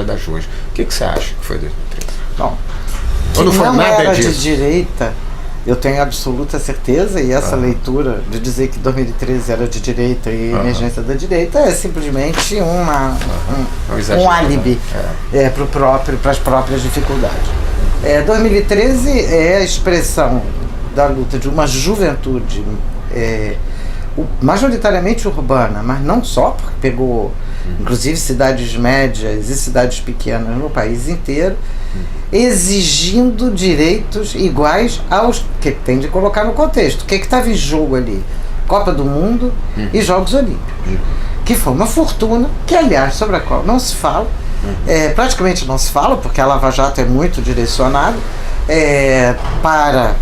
das ruas. O que você acha que foi 2013? Bom, Ou não foi não nada era disso? de direita, eu tenho absoluta certeza, e essa leitura de dizer que 2013 era de direita e emergência da direita é simplesmente um álibi para as próprias dificuldades. 2013 é a expressão da luta de uma juventude majoritariamente urbana, mas não só, porque pegou inclusive cidades médias e cidades pequenas no país inteiro, exigindo direitos iguais aos que tem de colocar no contexto. O que estava em jogo ali? Copa do Mundo e Jogos Olímpicos, que foi uma fortuna, que aliás sobre a qual não se fala, praticamente não se fala, porque a Lava Jato é muito direcionada para...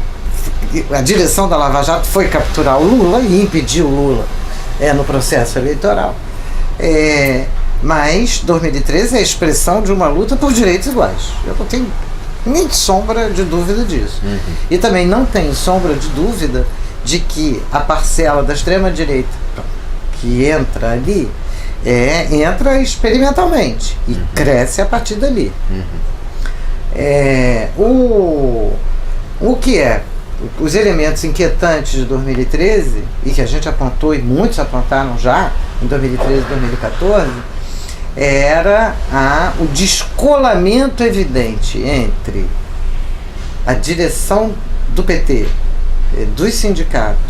A direção da Lava Jato foi capturar o Lula e impedir o Lula no processo eleitoral. Mas 2013 é a expressão de uma luta por direitos iguais. Eu não tenho nem sombra de dúvida disso. E também não tenho sombra de dúvida de que a parcela da extrema-direita que entra ali entra experimentalmente e cresce a partir dali. O que é? Os elementos inquietantes de 2013, e que a gente apontou, e muitos apontaram já em 2013 e 2014, era o descolamento evidente entre a direção do PT, dos sindicatos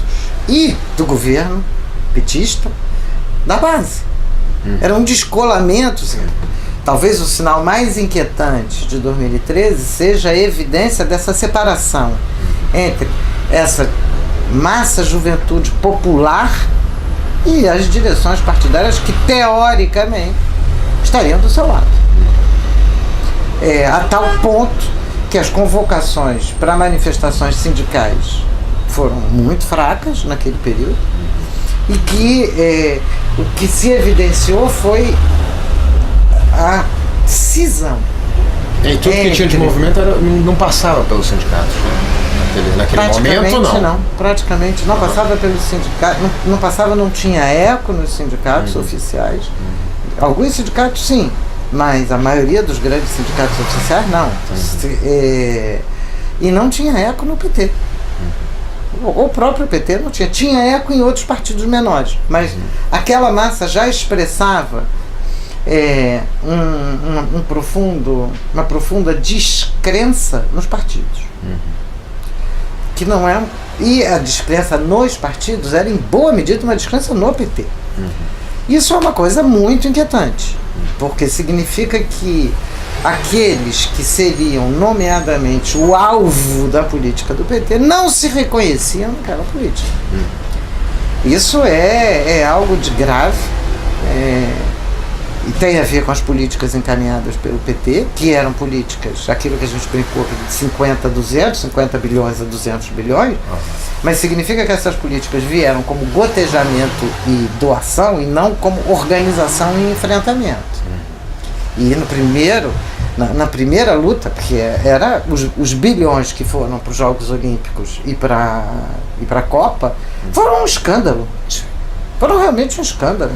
e do governo petista da base. Era um descolamento. Talvez o sinal mais inquietante de 2013 seja a evidência dessa separação entre essa massa juventude popular e as direções partidárias que, teoricamente, estariam do seu lado. A tal ponto que as convocações para manifestações sindicais foram muito fracas naquele período e que o que se evidenciou foi a cisão. E tudo que tinha de movimento não passava pelos sindicatos. Naquele momento, não. Praticamente não passava pelos sindicatos. Não passava, não tinha eco nos sindicatos oficiais. Alguns sindicatos, sim, mas a maioria dos grandes sindicatos oficiais, não. E não tinha eco no PT. O próprio PT não tinha. Tinha eco em outros partidos menores. Mas aquela massa já expressava uma profunda descrença nos partidos. Que não é, e a descrença nos partidos era em boa medida uma descrença no PT. Isso é uma coisa muito inquietante, porque significa que aqueles que seriam nomeadamente o alvo da política do PT não se reconheciam naquela política. Isso é algo de grave, e tem a ver com as políticas encaminhadas pelo PT, que eram políticas, aquilo que a gente brincou, de 50 a 200, 50 bilhões a 200 bilhões, mas significa que essas políticas vieram como gotejamento e doação e não como organização e enfrentamento. E na primeira luta, porque era os bilhões que foram para os Jogos Olímpicos e para a Copa, foram um escândalo. Foram realmente um escândalo.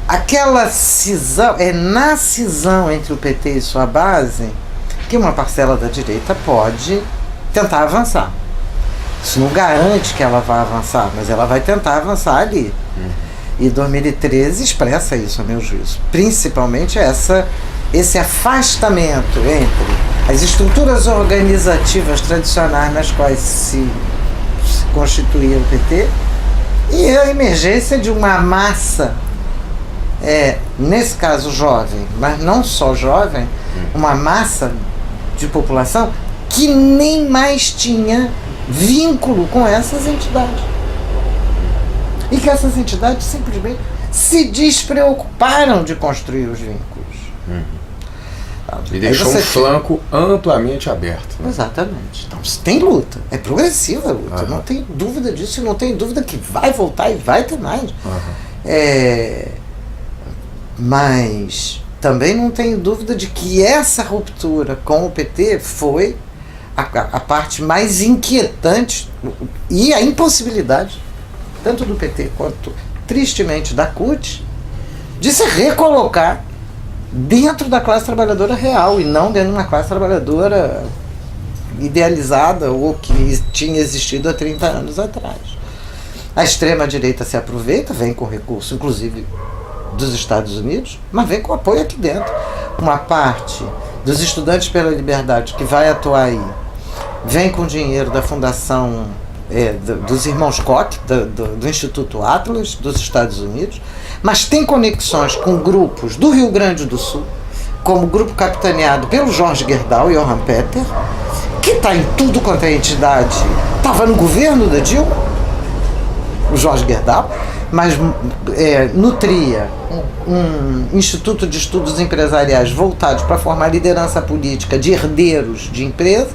Aquela cisão, na cisão entre o PT e sua base que uma parcela da direita pode tentar avançar. Isso não garante que ela vá avançar, mas ela vai tentar avançar ali. E 2013 expressa isso, a meu juízo. Principalmente esse afastamento entre as estruturas organizativas tradicionais nas quais se constituía o PT e a emergência de uma massa, nesse caso jovem, mas não só jovem, uma massa de população que nem mais tinha vínculo com essas entidades. E que essas entidades simplesmente se despreocuparam de construir os vínculos. E deixou um flanco amplamente aberto. Né? Exatamente. Então, tem luta. É progressiva a luta. Não tem dúvida disso. E não tem dúvida que vai voltar e vai ter mais. Mas também não tenho dúvida de que essa ruptura com o PT foi a parte mais inquietante e a impossibilidade, tanto do PT quanto tristemente, da CUT, de se recolocar dentro da classe trabalhadora real e não dentro de uma classe trabalhadora idealizada ou que tinha existido há 30 anos atrás. A extrema-direita se aproveita, vem com recurso, inclusive dos Estados Unidos, mas vem com apoio aqui dentro. Uma parte dos estudantes pela liberdade que vai atuar aí vem com dinheiro da fundação dos irmãos Koch, do Instituto Atlas dos Estados Unidos, mas tem conexões com grupos do Rio Grande do Sul, como o grupo capitaneado pelo Jorge Gerdau e Johann Peter, que está em tudo quanto é entidade, estava no governo da Dilma, o Jorge Gerdau, mas nutria um instituto de estudos empresariais voltados para formar liderança política de herdeiros de empresas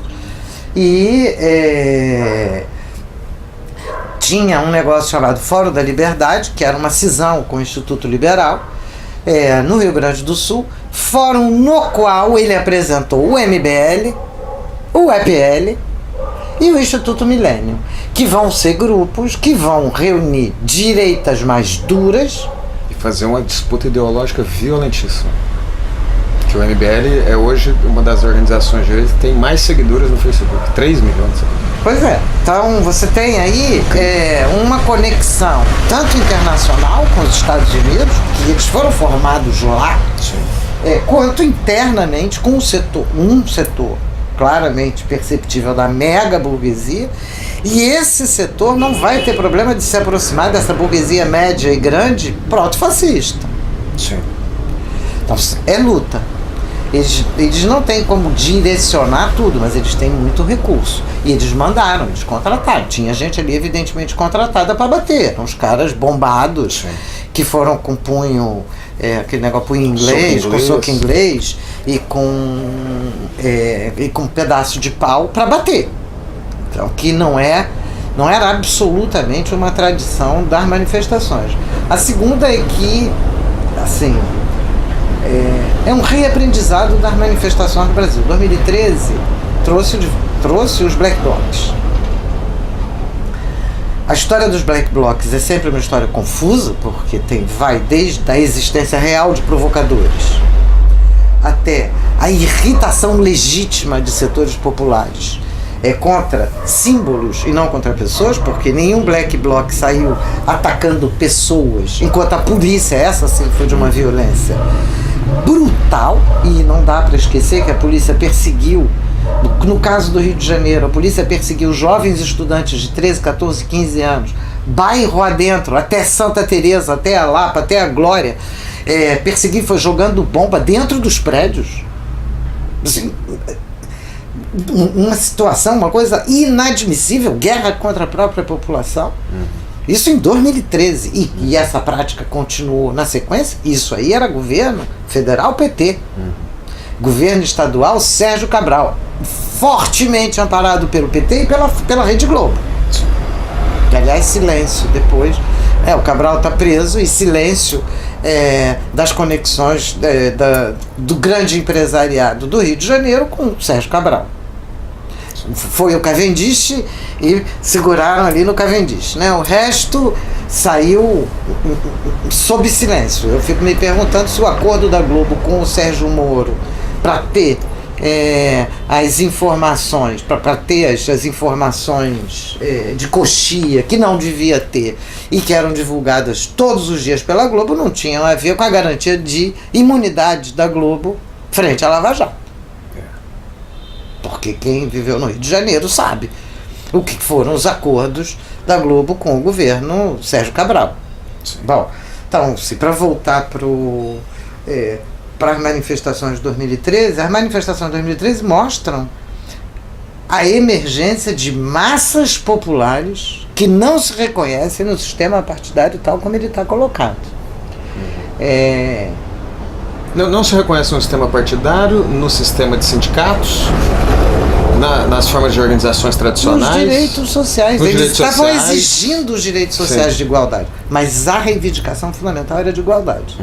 e tinha um negócio chamado Fórum da Liberdade, que era uma cisão com o Instituto Liberal, no Rio Grande do Sul, fórum no qual ele apresentou o MBL, o EPL e o Instituto Milênio, que vão ser grupos que vão reunir direitas mais duras e fazer uma disputa ideológica violentíssima. Que o MBL é hoje uma das organizações de hoje que tem mais seguidores no Facebook, 3 milhões de seguidores. Pois é, então você tem aí uma conexão tanto internacional com os Estados Unidos, que eles foram formados lá, quanto internamente com um setor claramente perceptível da mega burguesia, e esse setor não vai ter problema de se aproximar dessa burguesia média e grande proto-fascista. Sim. Então é luta. Eles não têm como direcionar tudo, mas eles têm muito recurso. E eles mandaram, eles contrataram. Tinha gente ali, evidentemente, contratada para bater. Uns caras bombados, sim, que foram com punho, aquele negócio, punho inglês, com soco inglês e com um pedaço de pau para bater. Então, que não era absolutamente uma tradição das manifestações. A segunda é que, assim, é um reaprendizado das manifestações no Brasil. 2013 trouxe os Black Blocs. A história dos Black Blocs é sempre uma história confusa, porque vai desde a existência real de provocadores até a irritação legítima de setores populares contra símbolos e não contra pessoas, porque nenhum Black Bloc saiu atacando pessoas, enquanto a polícia, essa sim, foi de uma violência brutal, e não dá para esquecer que a polícia perseguiu, no caso do Rio de Janeiro, a polícia perseguiu jovens estudantes de 13, 14, 15 anos, bairro adentro, até Santa Teresa, até a Lapa, até a Glória, perseguiu, foi jogando bomba dentro dos prédios. Assim, uma situação, uma coisa inadmissível, guerra contra a própria população. Isso em 2013. E essa prática continuou na sequência. Isso aí era governo federal PT. Governo estadual Sérgio Cabral. Fortemente amparado pelo PT e pela Rede Globo. Que, aliás, silêncio depois. O Cabral está preso e silêncio das conexões do grande empresariado do Rio de Janeiro com o Sérgio Cabral. Foi o Cavendish e seguraram ali no Cavendish, né? O resto saiu sob silêncio. Eu fico me perguntando se o acordo da Globo com o Sérgio Moro para ter as informações, para ter as informações de coxia que não devia ter e que eram divulgadas todos os dias pela Globo, não tinham a ver com a garantia de imunidade da Globo frente à Lava Jato. Porque quem viveu no Rio de Janeiro sabe o que foram os acordos da Globo com o governo Sérgio Cabral. Sim. Bom, então, para voltar para as manifestações de 2013, as manifestações de 2013 mostram a emergência de massas populares que não se reconhecem no sistema partidário tal como ele está colocado. Não se reconhece no sistema partidário, no sistema de sindicatos, nas formas de organizações tradicionais. Nos direitos sociais. Eles estavam exigindo os direitos sociais, sim, de igualdade. Mas a reivindicação fundamental era de igualdade.